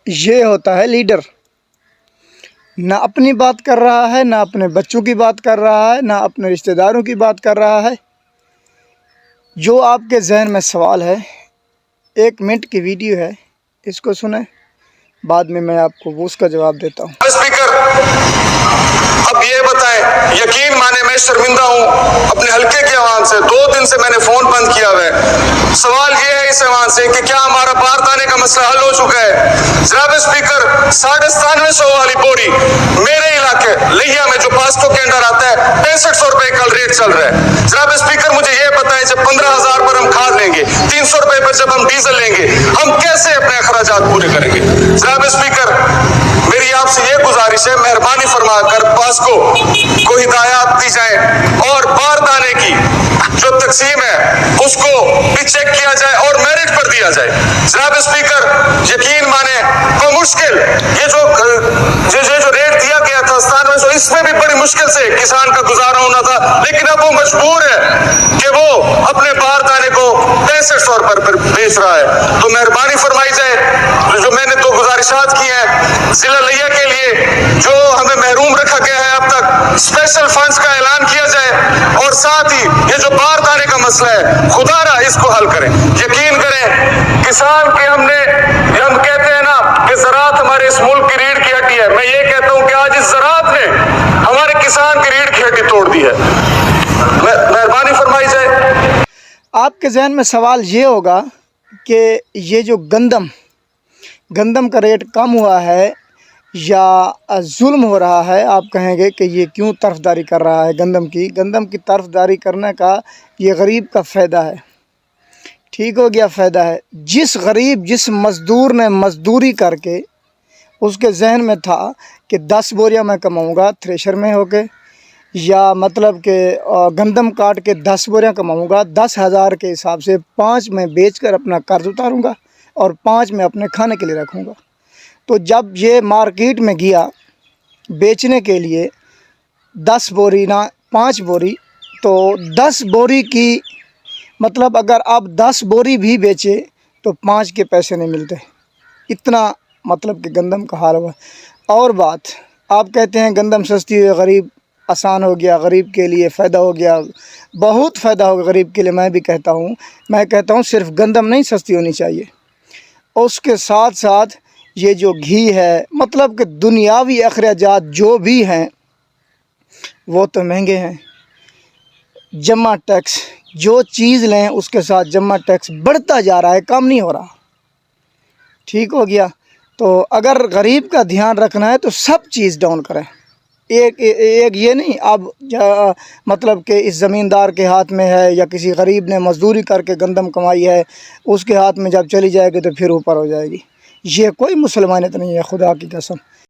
یہ ہوتا ہے لیڈر، نہ اپنی بات کر رہا ہے، نہ اپنے بچوں کی بات کر رہا ہے، نہ اپنے رشتہ داروں کی بات کر رہا ہے۔ جو آپ کے ذہن میں سوال ہے، 1 منٹ کی ویڈیو ہے، اس کو سنیں، بعد میں آپ کو اس کا جواب دیتا ہوں۔ اسپیکر، اب یہ بتائیں، یقین مانے میں شرمندہ ہوں اپنے حلقے کے عوام سے۔ 2 دن سے میں نے فون بند کیا ہوا ہے۔ سوال یہ ہے اس عوام سے کہ کیا ہمارا باہر آنے کا مسئلہ حل ہو چکا ہے؟ جناب اسپیکر، 9750 والی بوری میرے علاقے لہیا میں جو پاسکو کے انڈر آتا ہے 6500 روپے کل ریٹ چل رہا ہے۔ جناب اسپیکر، مجھے یہ بتائیں، جب 15000 پر ہم کھاد لیں گے، 300 روپے پر جب ہم ڈیزل لیں گے، ہم کیسے اپنے اخراجات پورے کریں گے؟ جناب اسپیکر، میری آپ سے یہ گزارش ہے، مہربانی فرما کر پاسکو کو ہدایات دی جائے اور باردانے کی جو تقسیم ہے اس کو بھی چیک کیا جائے اور میرٹ پر دیا جائے۔ جناب اسپیکر، یقین مانے بمشکل یہ جو ریٹ دیا گیا تھا 9700، اس میں بھی بڑی مشکل سے کسان کا گزارا ہونا تھا، لیکن اب وہ مجبور ہے کہ وہ اپنے باردانے کو 6500 پر بیچ رہا ہے۔ تو مہربانی فرمائی جائے، جو میں نے 2 گزارشات کی ہیں ضلع لہیا کے لیے، جو ہمیں محروم رکھا گیا ہے، اب تک اسپیشل فنڈز کا اعلان کیا جائے اور ساتھ ہی یہ جو باردانے کا مسئلہ ہے، خدا را اس کو حل کریں۔ یقین کریں، کسان کے ہم کہتے ہیں نا کہ زراعت ہمارے اس ملک کی ریڑھ کی ہڈی ہے۔ میں یہ کہتا ہوں کہ آج اس زراعت نے ہمارے کسان کی ریڑھ کی ہڈی توڑ دی ہے۔ مہربانی فرمائی جائے۔ آپ کے ذہن میں سوال یہ ہوگا کہ یہ جو گندم کا ریٹ کم ہوا ہے یا ظلم ہو رہا ہے، آپ کہیں گے کہ یہ کیوں طرفداری کر رہا ہے گندم کی طرفداری کرنے کا یہ غریب کا فائدہ ہے۔ ٹھیک ہو گیا، فائدہ ہے۔ جس مزدور نے مزدوری کر کے اس کے ذہن میں تھا کہ 10 بوریاں میں کماؤں گا تھریشر میں ہو کے، یا مطلب کہ گندم کاٹ کے 10 بوریاں کماؤں گا، 10,000 کے حساب سے 5 میں بیچ کر اپنا قرض اتاروں گا اور 5 میں اپنے کھانے کے لیے رکھوں گا۔ تو جب یہ مارکیٹ میں گیا بیچنے کے لیے 10 بوری نہ 5 بوری، تو 10 بوری کی مطلب اگر آپ 10 بوری بھی بیچے تو 5 کے پیسے نہیں ملتے، اتنا مطلب کہ گندم کا حال ہوا۔ اور بات، آپ کہتے ہیں گندم سستی ہوئی، غریب آسان ہو گیا، غریب کے لیے فائدہ ہو گیا، بہت فائدہ ہوگا غریب کے لیے۔ میں بھی کہتا ہوں صرف گندم نہیں سستی ہونی چاہیے، اس کے ساتھ ساتھ یہ جو گھی ہے، مطلب کہ دنیاوی اخراجات جو بھی ہیں وہ تو مہنگے ہیں۔ جمع ٹیکس، جو چیز لیں اس کے ساتھ جمع ٹیکس بڑھتا جا رہا ہے، کم نہیں ہو رہا۔ ٹھیک ہو گیا، تو اگر غریب کا دھیان رکھنا ہے تو سب چیز ڈاؤن کریں۔ ایک یہ نہیں اب مطلب کہ اس زمیندار کے ہاتھ میں ہے یا کسی غریب نے مزدوری کر کے گندم کمائی ہے، اس کے ہاتھ میں جب چلی جائے گی تو پھر اوپر ہو جائے گی۔ یہ کوئی مسلمانیت نہیں ہے، خدا کی قسم۔